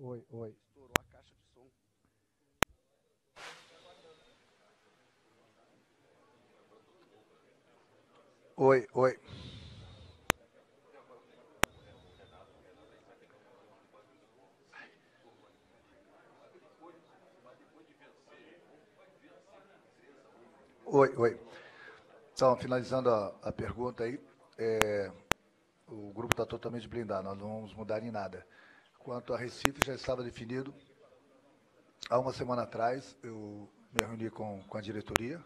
Oi, oi. Estourou a caixa de som. Oi, oi. Oi, oi. Então, finalizando a pergunta aí, o grupo está totalmente blindado, nós não vamos mudar em nada. Quanto a Recife, já estava definido. Há uma semana atrás, eu me reuni com a diretoria,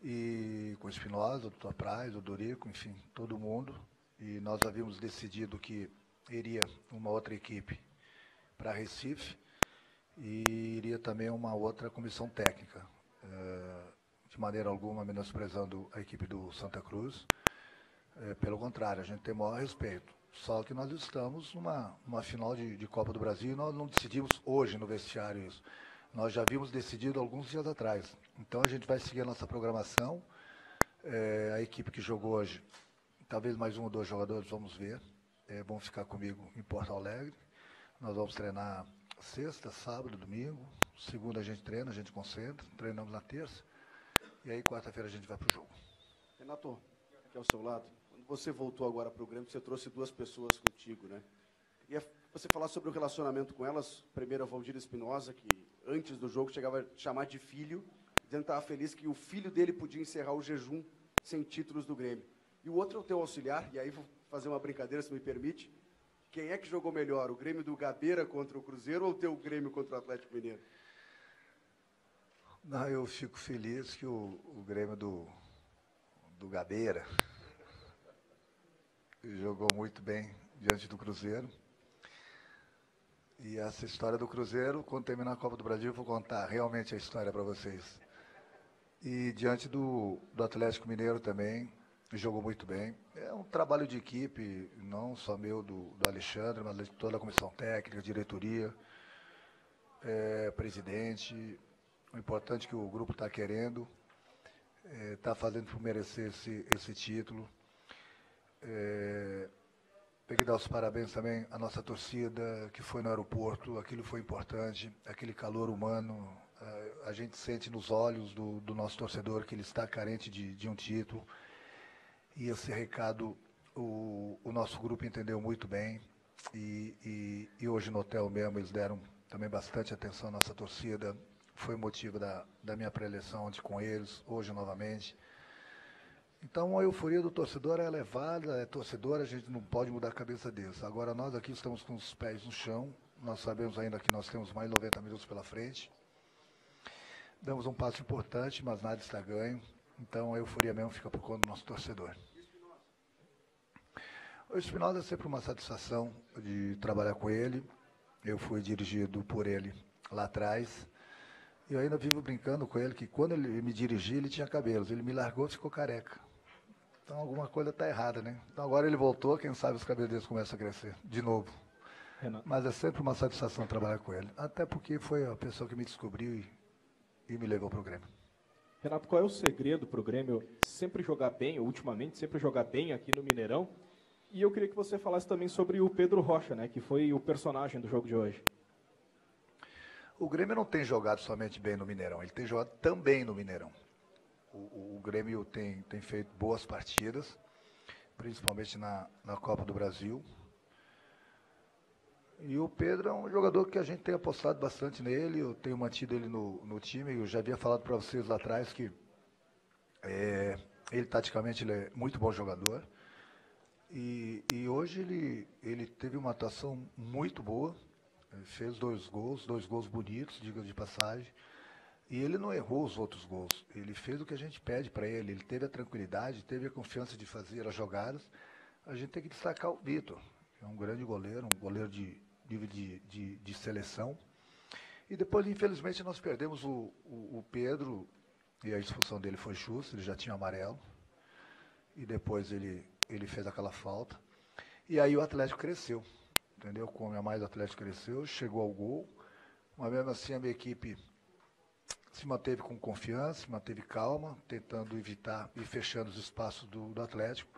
e com o Espinosa, o Dr. Praz, o Dorico, enfim, todo mundo. E nós havíamos decidido que iria uma outra equipe para Recife e iria também uma outra comissão técnica, de maneira alguma menosprezando a equipe do Santa Cruz. Pelo contrário, a gente tem o maior respeito. Só que nós estamos numa final de Copa do Brasil e nós não decidimos hoje no vestiário isso. Nós já havíamos decidido alguns dias atrás. Então a gente vai seguir a nossa programação. A equipe que jogou hoje, talvez mais um ou dois jogadores, vamos ver. Vão ficar comigo em Porto Alegre. Nós vamos treinar sexta, sábado, domingo. Segunda a gente treina, a gente concentra. Treinamos na terça. E aí quarta-feira a gente vai para o jogo. Renato, aqui ao seu lado, quando você voltou agora para o Grêmio, você trouxe duas pessoas contigo, né? Queria você falar sobre o relacionamento com elas. Primeiro, a Valdir Espinosa, que antes do jogo chegava a chamar de filho, dizendo que estava feliz que o filho dele podia encerrar o jejum sem títulos do Grêmio. E o outro é o teu auxiliar, e aí vou fazer uma brincadeira, se me permite. Quem é que jogou melhor, o Grêmio do Gabeira contra o Cruzeiro ou o teu Grêmio contra o Atlético Mineiro? Não, eu fico feliz que o Grêmio do Gabeira jogou muito bem diante do Cruzeiro. E essa história do Cruzeiro, quando terminar a Copa do Brasil, eu vou contar realmente a história para vocês. E diante do Atlético Mineiro também, jogou muito bem. É um trabalho de equipe, não só meu, do Alexandre, mas de toda a comissão técnica, diretoria, presidente. O importante é que o grupo está querendo, está fazendo por merecer esse título. Tem que dar os parabéns também à nossa torcida, que foi no aeroporto, aquilo foi importante, aquele calor humano. A gente sente nos olhos do nosso torcedor que ele está carente de um título. E esse recado o nosso grupo entendeu muito bem. E hoje no hotel mesmo eles deram também bastante atenção à nossa torcida. Foi motivo da minha pré-eleição ontem com eles, hoje novamente. Então a euforia do torcedor é elevada, é torcedor, a gente não pode mudar a cabeça deles. Agora nós aqui estamos com os pés no chão, nós sabemos ainda que nós temos mais 90 minutos pela frente. Damos um passo importante, mas nada está ganho. Então a euforia mesmo fica por conta do nosso torcedor. O Espinosa é sempre uma satisfação de trabalhar com ele. Eu fui dirigido por ele lá atrás. E eu ainda vivo brincando com ele que quando ele me dirigia, ele tinha cabelos. Ele me largou e ficou careca. Então alguma coisa está errada, né? Então agora ele voltou, quem sabe os cabelos dele começam a crescer de novo. Renato. Mas é sempre uma satisfação trabalhar com ele. Até porque foi a pessoa que me descobriu e me levou para o Grêmio. Renato, qual é o segredo para o Grêmio sempre jogar bem, ou ultimamente sempre jogar bem aqui no Mineirão? E eu queria que você falasse também sobre o Pedro Rocha, né, que foi o personagem do jogo de hoje. O Grêmio não tem jogado somente bem no Mineirão, ele tem jogado também no Mineirão. O Grêmio tem feito boas partidas, principalmente na Copa do Brasil. E o Pedro é um jogador que a gente tem apostado bastante nele, eu tenho mantido ele no time, eu já havia falado para vocês lá atrás que ele taticamente ele é muito bom jogador. E hoje ele teve uma atuação muito boa, fez dois gols bonitos, diga de passagem. E ele não errou os outros gols, ele fez o que a gente pede para ele, ele teve a tranquilidade, teve a confiança de fazer as jogadas. A gente tem que destacar o Vitor, que é um grande goleiro, um goleiro de nível de seleção. E depois, infelizmente, nós perdemos o Pedro, e a expulsão dele foi justa, ele já tinha amarelo. E depois ele fez aquela falta. E aí o Atlético cresceu, entendeu? Como a mais o Atlético cresceu, chegou ao gol. Mas mesmo assim a minha equipe se manteve com confiança, se manteve calma, tentando evitar e fechando os espaços do Atlético.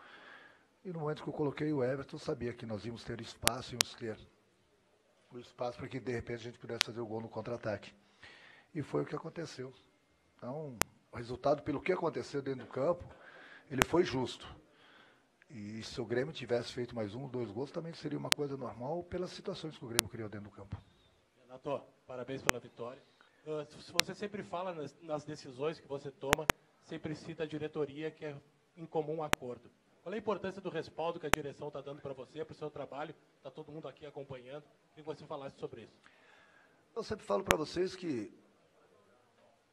E no momento que eu coloquei o Everton, eu sabia que nós íamos ter espaço, íamos ter o espaço para que, de repente, a gente pudesse fazer o gol no contra-ataque. E foi o que aconteceu. Então, o resultado, pelo que aconteceu dentro do campo, ele foi justo. E se o Grêmio tivesse feito mais 1, 2 gols, também seria uma coisa normal pelas situações que o Grêmio criou dentro do campo. Renato, parabéns pela vitória. Você sempre fala nas decisões que você toma, sempre cita a diretoria, que é em comum acordo. Qual é a importância do respaldo que a direção está dando para você, para o seu trabalho? Está todo mundo aqui acompanhando. Queria que você falasse sobre isso. Eu sempre falo para vocês que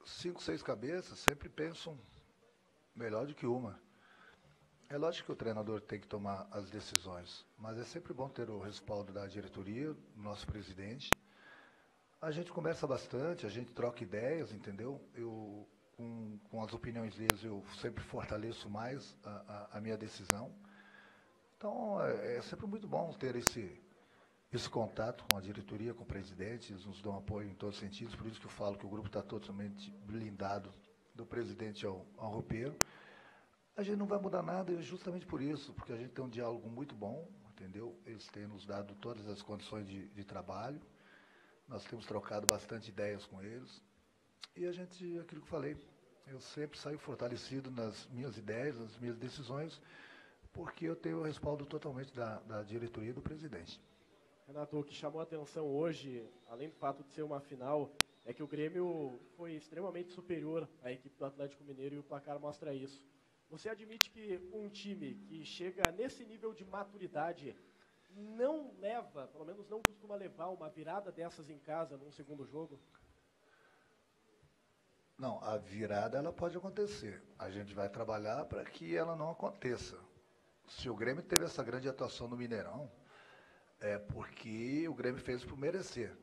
5, 6 cabeças sempre pensam melhor do que uma. É lógico que o treinador tem que tomar as decisões, mas é sempre bom ter o respaldo da diretoria, do nosso presidente. A gente conversa bastante, a gente troca ideias, entendeu? Eu, com as opiniões deles, eu sempre fortaleço mais a minha decisão. Então, é sempre muito bom ter esse contato com a diretoria, com o presidente. Eles nos dão apoio em todos os sentidos, por isso que eu falo que o grupo está totalmente blindado, do presidente ao roupeiro. A gente não vai mudar nada justamente por isso, porque a gente tem um diálogo muito bom, entendeu? Eles têm nos dado todas as condições de trabalho. Nós temos trocado bastante ideias com eles. E a gente, aquilo que eu falei, eu sempre saio fortalecido nas minhas ideias, nas minhas decisões, porque eu tenho o respaldo totalmente da diretoria e do presidente. Renato, o que chamou a atenção hoje, além do fato de ser uma final, é que o Grêmio foi extremamente superior à equipe do Atlético Mineiro e o placar mostra isso. Você admite que um time que chega nesse nível de maturidade não leva, pelo menos não costuma levar uma virada dessas em casa num segundo jogo? Não, a virada ela pode acontecer. A gente vai trabalhar para que ela não aconteça. Se o Grêmio teve essa grande atuação no Mineirão, é porque o Grêmio fez por merecer.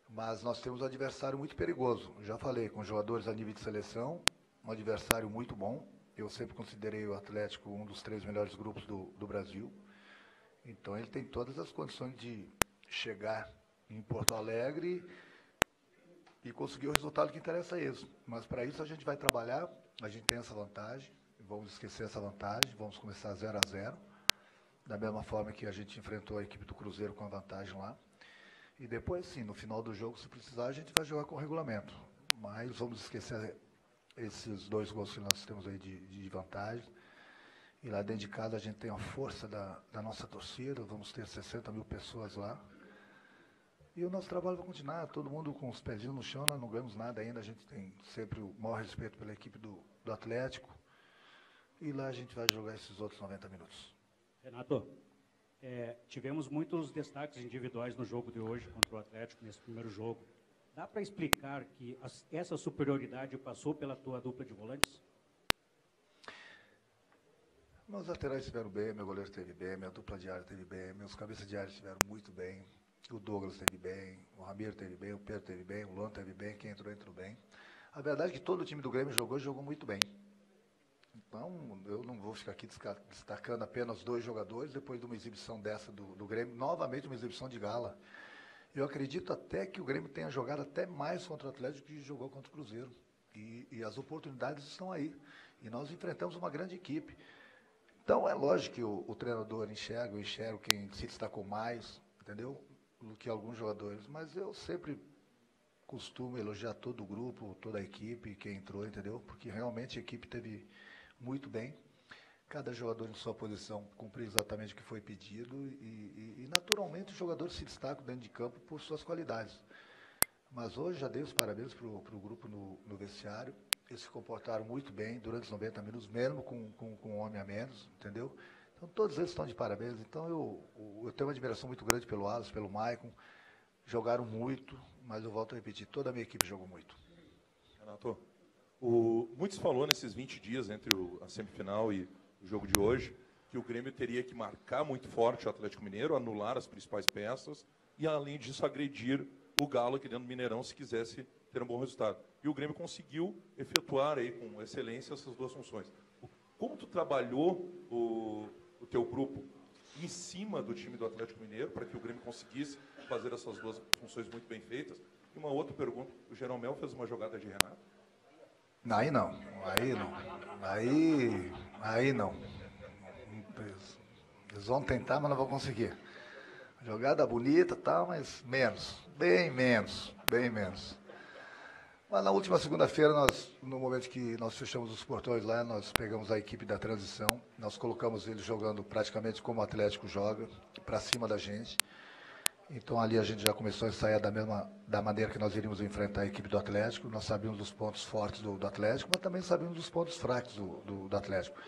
Mas nós temos um adversário muito perigoso. Já falei, com jogadores a nível de seleção, um adversário muito bom. Eu sempre considerei o Atlético um dos 3 melhores grupos do Brasil. Então ele tem todas as condições de chegar em Porto Alegre e conseguir o resultado que interessa a eles. Mas para isso a gente vai trabalhar, a gente tem essa vantagem, vamos esquecer essa vantagem, vamos começar 0-0, da mesma forma que a gente enfrentou a equipe do Cruzeiro com a vantagem lá. E depois, sim, no final do jogo, se precisar, a gente vai jogar com o regulamento. Mas vamos esquecer esses 2 gols que nós temos aí de vantagem. E lá dentro de casa a gente tem a força da nossa torcida, vamos ter 60 mil pessoas lá. E o nosso trabalho vai continuar, todo mundo com os pezinhos no chão, nós não ganhamos nada ainda, a gente tem sempre o maior respeito pela equipe do Atlético. E lá a gente vai jogar esses outros 90 minutos. Renato, tivemos muitos destaques individuais no jogo de hoje contra o Atlético, nesse primeiro jogo. Dá para explicar que essa superioridade passou pela tua dupla de volantes? Meus laterais estiveram bem, meu goleiro esteve bem, minha dupla de área esteve bem, meus cabeças de área estiveram muito bem, o Douglas esteve bem, o Ramiro esteve bem, o Pedro esteve bem, o Luan esteve bem, quem entrou bem. A verdade é que todo o time do Grêmio jogou muito bem. Então, eu não vou ficar aqui destacando apenas 2 jogadores, depois de uma exibição dessa do Grêmio, novamente uma exibição de gala. Eu acredito até que o Grêmio tenha jogado até mais contra o Atlético que jogou contra o Cruzeiro. E as oportunidades estão aí. E nós enfrentamos uma grande equipe. Então, é lógico que o treinador enxerga, eu enxergo quem se destacou mais, entendeu? Do que alguns jogadores. Mas eu sempre costumo elogiar todo o grupo, toda a equipe, quem entrou, entendeu? Porque realmente a equipe teve muito bem. Cada jogador em sua posição cumpriu exatamente o que foi pedido e naturalmente os jogadores se destacam dentro de campo por suas qualidades. Mas hoje já dei os parabéns para o grupo no vestiário. Eles se comportaram muito bem durante os 90 minutos, mesmo com um homem a menos, entendeu? Então, todos eles estão de parabéns. Então, eu tenho uma admiração muito grande pelo Alisson, pelo Maicon. Jogaram muito, mas eu volto a repetir, toda a minha equipe jogou muito. Renato, muito se falou nesses 20 dias entre a semifinal e o jogo de hoje, que o Grêmio teria que marcar muito forte o Atlético Mineiro, anular as principais peças e, além disso, agredir o Galo aqui dentro do Mineirão se quisesse ter um bom resultado. E o Grêmio conseguiu efetuar aí com excelência essas 2 funções. Como tu trabalhou o teu grupo em cima do time do Atlético Mineiro para que o Grêmio conseguisse fazer essas 2 funções muito bem feitas? E uma outra pergunta, o Jeromel fez uma jogada de Renato? Aí não. Aí não. Eles vão tentar, mas não vão conseguir. Jogada bonita e tal, mas menos. Bem menos. Bem menos. Mas na última segunda-feira, no momento que nós fechamos os portões lá, nós pegamos a equipe da transição, nós colocamos eles jogando praticamente como o Atlético joga, para cima da gente. Então ali a gente já começou a ensaiar da maneira que nós iríamos enfrentar a equipe do Atlético. Nós sabíamos dos pontos fortes do Atlético, mas também sabíamos dos pontos fracos do Atlético.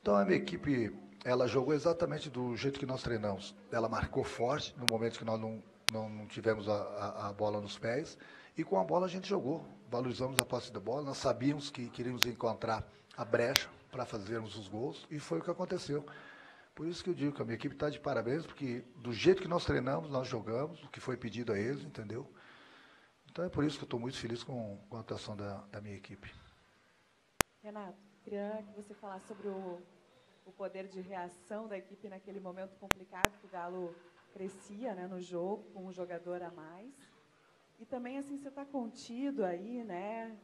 Então a minha equipe, ela jogou exatamente do jeito que nós treinamos. Ela marcou forte no momento que nós não tivemos a bola nos pés. E com a bola a gente jogou, valorizamos a posse da bola, nós sabíamos que queríamos encontrar a brecha para fazermos os gols, e foi o que aconteceu. Por isso que eu digo que a minha equipe está de parabéns, porque do jeito que nós treinamos, nós jogamos, o que foi pedido a eles, entendeu? Então é por isso que eu estou muito feliz com a atuação da minha equipe. Renato, queria que você falasse sobre o poder de reação da equipe naquele momento complicado, que o Galo crescia, né, no jogo, com um jogador a mais. E também, assim, você está contido aí, né,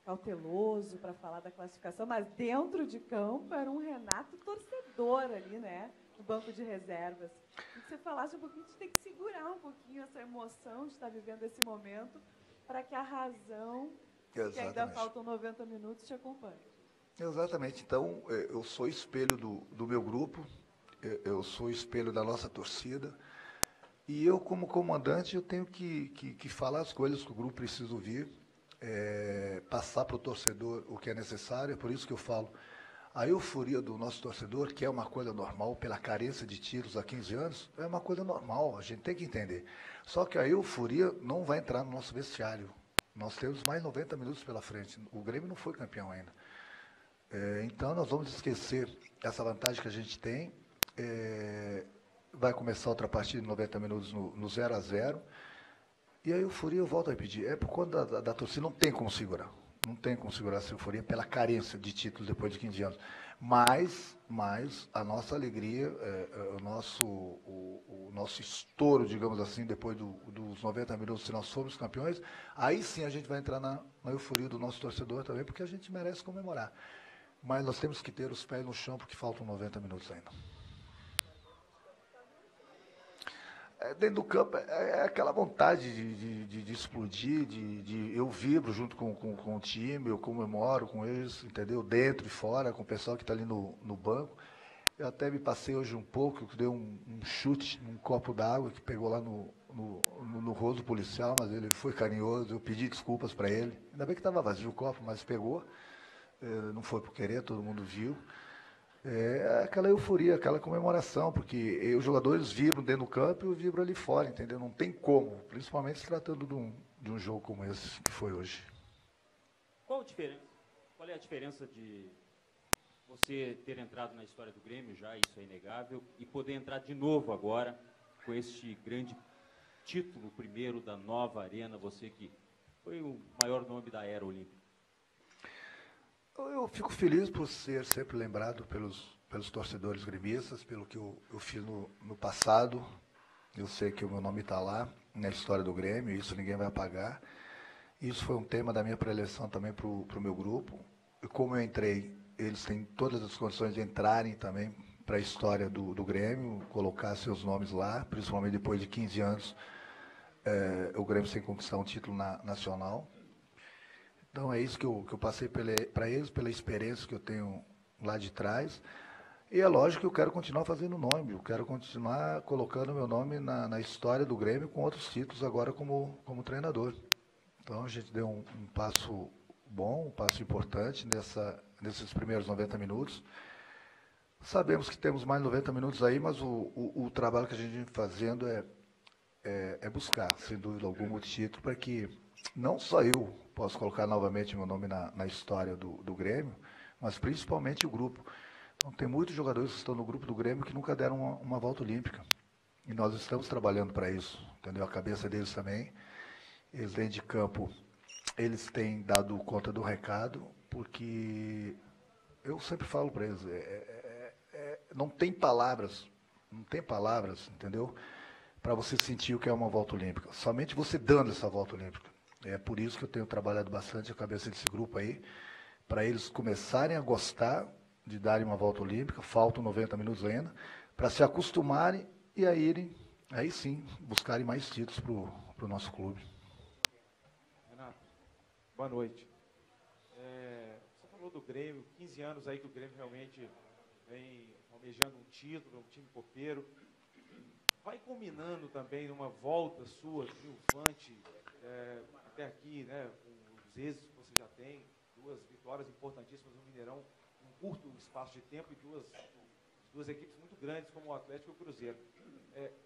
cauteloso para falar da classificação, mas dentro de campo era um Renato torcedor ali, né, no banco de reservas. E que você falasse um pouquinho, a gente tem que segurar um pouquinho essa emoção de estar vivendo esse momento para que a razão, Exatamente. que ainda faltam 90 minutos, te acompanhe. Exatamente. Então, eu sou espelho do meu grupo, eu sou espelho da nossa torcida. E eu, como comandante, eu tenho que falar as coisas que o grupo precisa ouvir, passar para o torcedor o que é necessário. É por isso que eu falo, a euforia do nosso torcedor, que é uma coisa normal, pela carência de títulos há 15 anos, é uma coisa normal, a gente tem que entender. Só que a euforia não vai entrar no nosso vestiário. Nós temos mais 90 minutos pela frente. O Grêmio não foi campeão ainda. Então, nós vamos esquecer essa vantagem que a gente tem. Vai começar outra partida de 90 minutos no 0-0. E a euforia, eu volto a repetir, é por conta da torcida, não tem como segurar. Não tem como segurar essa euforia pela carência de títulos depois de 15 anos. Mas a nossa alegria, o nosso estouro, digamos assim, depois dos 90 minutos, se nós formos campeões, aí sim a gente vai entrar na euforia do nosso torcedor também, porque a gente merece comemorar. Mas nós temos que ter os pés no chão, porque faltam 90 minutos ainda. Dentro do campo é aquela vontade de explodir, eu vibro junto com o time, eu comemoro com eles, entendeu? Dentro e fora, com o pessoal que está ali no banco. Eu até me passei hoje um pouco, dei um chute num copo d'água que pegou lá no rosto policial, mas ele foi carinhoso, eu pedi desculpas para ele. Ainda bem que estava vazio o copo, mas pegou. Não foi por querer, todo mundo viu. Aquela euforia, aquela comemoração, porque os jogadores vibram dentro do campo e eu vibro ali fora, entendeu? Não tem como, principalmente se tratando de um jogo como esse que foi hoje. Qual é a diferença de você ter entrado na história do Grêmio já, isso é inegável, e poder entrar de novo agora com este grande título, primeiro da nova arena, você que foi o maior nome da era olímpica? Eu fico feliz por ser sempre lembrado pelos torcedores gremistas, pelo que eu fiz no passado. Eu sei que o meu nome está lá, na história do Grêmio, isso ninguém vai apagar. Isso foi um tema da minha preleção também para o meu grupo. E como eu entrei, eles têm todas as condições de entrarem também para a história do Grêmio, colocar seus nomes lá, principalmente depois de 15 anos, o Grêmio sem conquistar um título nacional. Então é isso que eu passei para eles, pela experiência que eu tenho lá de trás. E é lógico que eu quero continuar fazendo nome, eu quero continuar colocando meu nome na história do Grêmio com outros títulos agora como treinador. Então a gente deu um passo bom, um passo importante nesses primeiros 90 minutos. Sabemos que temos mais 90 minutos aí, mas o trabalho que a gente vem fazendo é buscar, sem dúvida alguma, o título para que não só eu possa colocar novamente meu nome na história do Grêmio, mas principalmente o grupo. Então, tem muitos jogadores que estão no grupo do Grêmio que nunca deram uma volta olímpica. E nós estamos trabalhando para isso, entendeu? A cabeça deles também. Eles dentro de campo, eles têm dado conta do recado, porque eu sempre falo para eles, não tem palavras, entendeu? Para você sentir o que é uma volta olímpica. Somente você dando essa volta olímpica. É por isso que eu tenho trabalhado bastante a cabeça desse grupo aí, para eles começarem a gostar de darem uma volta olímpica, faltam 90 minutos ainda, para se acostumarem e a irem aí sim, buscarem mais títulos para o nosso clube. Renato, boa noite. Você falou do Grêmio, 15 anos aí que o Grêmio realmente vem almejando um título, um time copeiro. Vai culminando também numa volta sua, triunfante, até aqui, né, com os êxitos que você já tem, 2 vitórias importantíssimas no Mineirão, um curto espaço de tempo e duas equipes muito grandes como o Atlético e o Cruzeiro.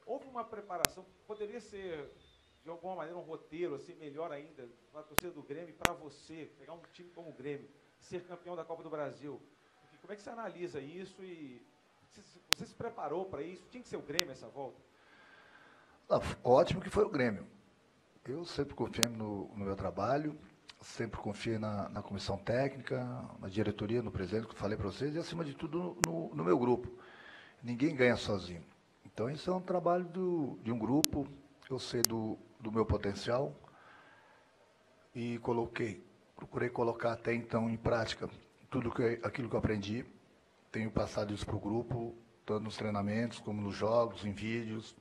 Houve uma preparação, poderia ser de alguma maneira um roteiro assim, melhor ainda para a torcida do Grêmio, para você, pegar um time como o Grêmio, ser campeão da Copa do Brasil. Enfim, como é que você analisa isso e você se preparou para isso? Tinha que ser o Grêmio essa volta? Ótimo que foi o Grêmio. Eu sempre confiei no meu trabalho, sempre confiei na comissão técnica, na diretoria, no presidente, que eu falei para vocês, e acima de tudo no meu grupo. Ninguém ganha sozinho. Então, isso é um trabalho de um grupo. Eu sei do meu potencial e procurei colocar até então em prática aquilo que eu aprendi. Tenho passado isso para o grupo, tanto nos treinamentos como nos jogos, em vídeos.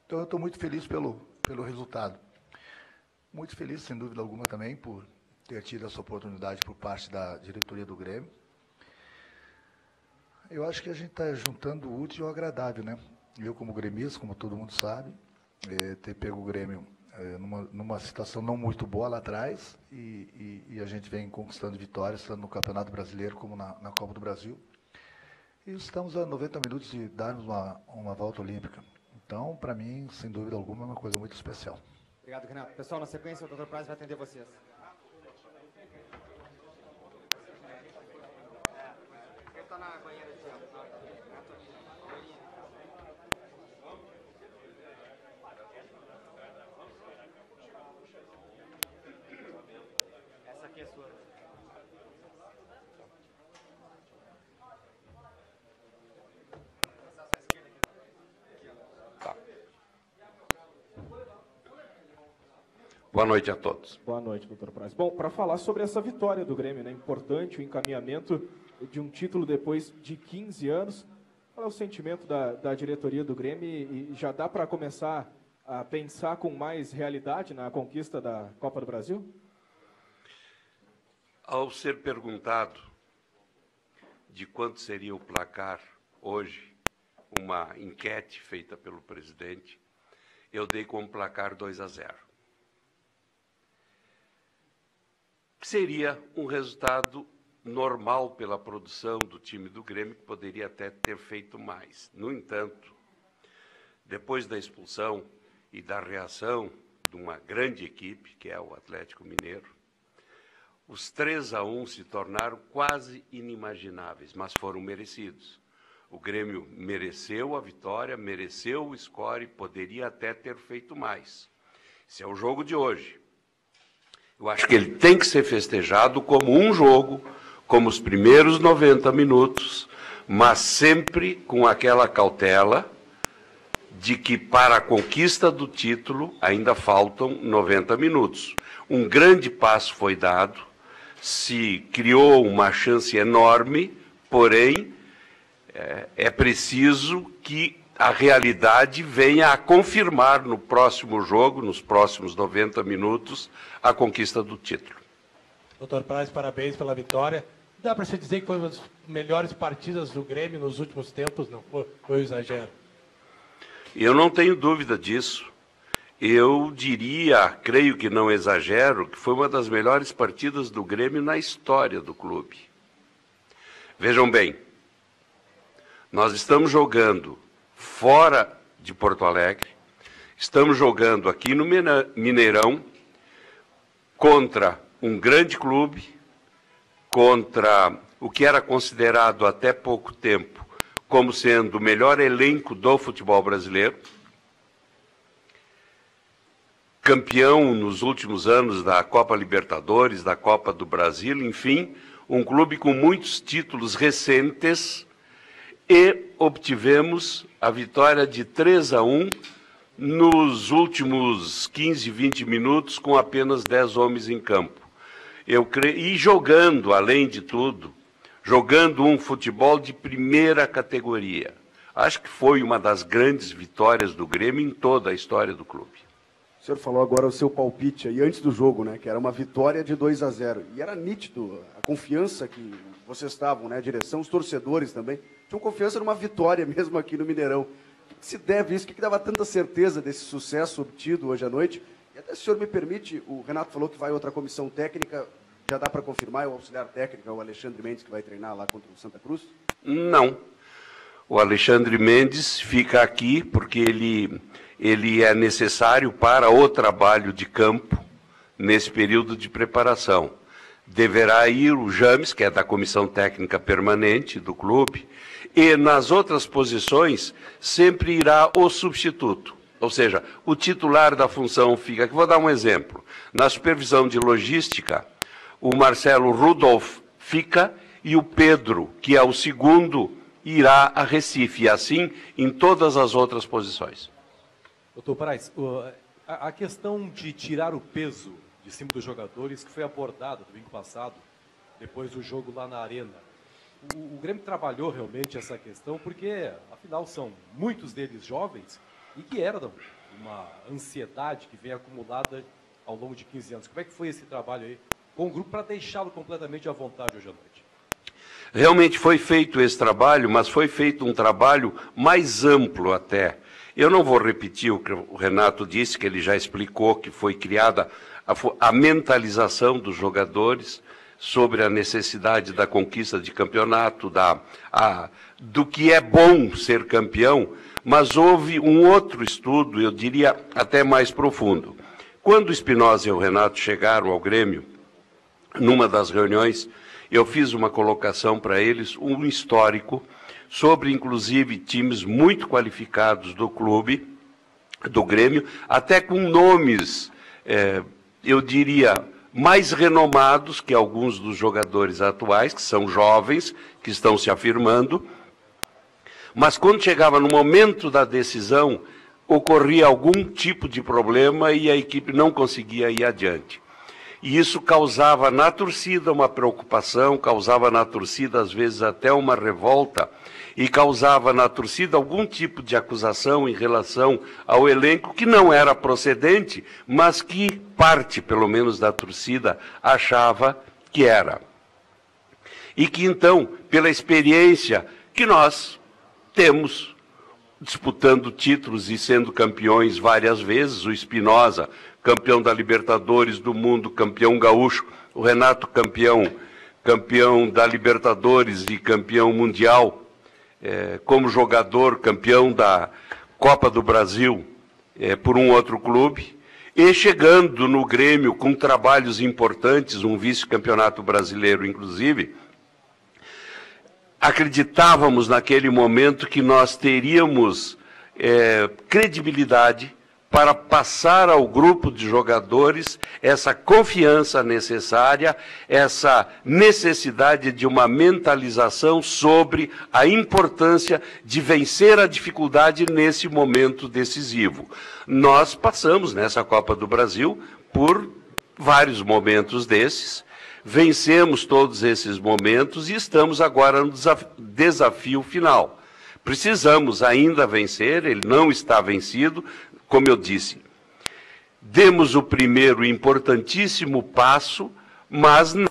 Então, eu estou muito feliz pelo resultado. Muito feliz, sem dúvida alguma, também por ter tido essa oportunidade por parte da diretoria do Grêmio. Eu acho que a gente está juntando o útil ao agradável, né? Eu, como gremista, como todo mundo sabe, ter pego o Grêmio numa situação não muito boa lá atrás, e a gente vem conquistando vitórias, tanto no Campeonato Brasileiro como na Copa do Brasil. E estamos a 90 minutos de darmos uma volta olímpica. Então, para mim, sem dúvida alguma, é uma coisa muito especial. Obrigado, Renato. Pessoal, na sequência, o Dr. Praz vai atender vocês. Ele está na banheira de gelo. Essa aqui é sua. Boa noite a todos. Boa noite, doutor Praz. Bom, para falar sobre essa vitória do Grêmio, né, importante o encaminhamento de um título depois de 15 anos, qual é o sentimento da diretoria do Grêmio e já dá para começar a pensar com mais realidade na conquista da Copa do Brasil? Ao ser perguntado de quanto seria o placar hoje, uma enquete feita pelo presidente, eu dei como placar 2-0. Seria um resultado normal pela produção do time do Grêmio, que poderia até ter feito mais. No entanto, depois da expulsão e da reação de uma grande equipe, que é o Atlético Mineiro, os 3-1 se tornaram quase inimagináveis, mas foram merecidos. O Grêmio mereceu a vitória, mereceu o score e poderia até ter feito mais. Esse é o jogo de hoje. Eu acho que ele tem que ser festejado como um jogo, como os primeiros 90 minutos, mas sempre com aquela cautela de que para a conquista do título ainda faltam 90 minutos. Um grande passo foi dado, se criou uma chance enorme, porém é preciso que a realidade venha a confirmar no próximo jogo, nos próximos 90 minutos, a conquista do título. Doutor Praz, parabéns pela vitória. Dá para se dizer que foi uma das melhores partidas do Grêmio nos últimos tempos, não foi um exagero? Eu não tenho dúvida disso. Eu diria, creio que não exagero, que foi uma das melhores partidas do Grêmio na história do clube. Vejam bem, nós estamos jogando fora de Porto Alegre, estamos jogando aqui no Mineirão contra um grande clube, contra o que era considerado até pouco tempo como sendo o melhor elenco do futebol brasileiro, campeão nos últimos anos da Copa Libertadores, da Copa do Brasil, enfim, um clube com muitos títulos recentes, e obtivemos a vitória de 3-1 nos últimos 15, 20 minutos, com apenas 10 homens em campo. E jogando, além de tudo, jogando um futebol de primeira categoria. Acho que foi uma das grandes vitórias do Grêmio em toda a história do clube. O senhor falou agora o seu palpite aí antes do jogo, né? Que era uma vitória de 2-0. E era nítido a confiança que vocês estavam, né? A direção, os torcedores também, tinham confiança numa vitória mesmo aqui no Mineirão. O que se deve isso? O que dava tanta certeza desse sucesso obtido hoje à noite? E até, se o senhor me permite, o Renato falou que vai outra comissão técnica, já dá para confirmar, é o auxiliar técnico, é o Alexandre Mendes, que vai treinar lá contra o Santa Cruz? Não. O Alexandre Mendes fica aqui porque ele é necessário para o trabalho de campo nesse período de preparação. Deverá ir o James, que é da comissão técnica permanente do clube, e nas outras posições sempre irá o substituto. Ou seja, o titular da função fica aqui. Vou dar um exemplo. Na supervisão de logística, o Marcelo Rudolph fica e o Pedro, que é o segundo, irá a Recife, e assim em todas as outras posições. Doutor Parais, a questão de tirar o peso de cima dos jogadores, que foi abordada domingo passado, depois do jogo lá na Arena. O Grêmio trabalhou realmente essa questão, porque, afinal, são muitos deles jovens e que eram uma ansiedade que vem acumulada ao longo de 15 anos. Como é que foi esse trabalho aí com o grupo para deixá-lo completamente à vontade hoje à noite? Realmente foi feito esse trabalho, mas foi feito um trabalho mais amplo até. Eu não vou repetir o que o Renato disse, que ele já explicou, que foi criada a mentalização dos jogadores sobre a necessidade da conquista de campeonato, do que é bom ser campeão, mas houve um outro estudo, eu diria até mais profundo. Quando o Espinosa e o Renato chegaram ao Grêmio, numa das reuniões, eu fiz uma colocação para eles, um histórico, sobre, inclusive, times muito qualificados do clube, do Grêmio, até com nomes, eu diria, mais renomados que alguns dos jogadores atuais, que são jovens, que estão se afirmando, mas quando chegava no momento da decisão, ocorria algum tipo de problema e a equipe não conseguia ir adiante. E isso causava na torcida uma preocupação, causava na torcida, às vezes, até uma revolta, e causava na torcida algum tipo de acusação em relação ao elenco que não era procedente, mas que parte, pelo menos, da torcida achava que era. E que, então, pela experiência que nós temos, disputando títulos e sendo campeões várias vezes, o Espinosa, campeão da Libertadores do Mundo, campeão gaúcho, o Renato, campeão da Libertadores e campeão mundial, como jogador, campeão da Copa do Brasil por um outro clube, e chegando no Grêmio com trabalhos importantes, um vice-campeonato brasileiro, inclusive, acreditávamos naquele momento que nós teríamos credibilidade para passar ao grupo de jogadores essa confiança necessária, essa necessidade de uma mentalização sobre a importância de vencer a dificuldade nesse momento decisivo. Nós passamos nessa Copa do Brasil por vários momentos desses, vencemos todos esses momentos e estamos agora no desafio final. Precisamos ainda vencer, ele não está vencido. Como eu disse, demos o primeiro importantíssimo passo, mas não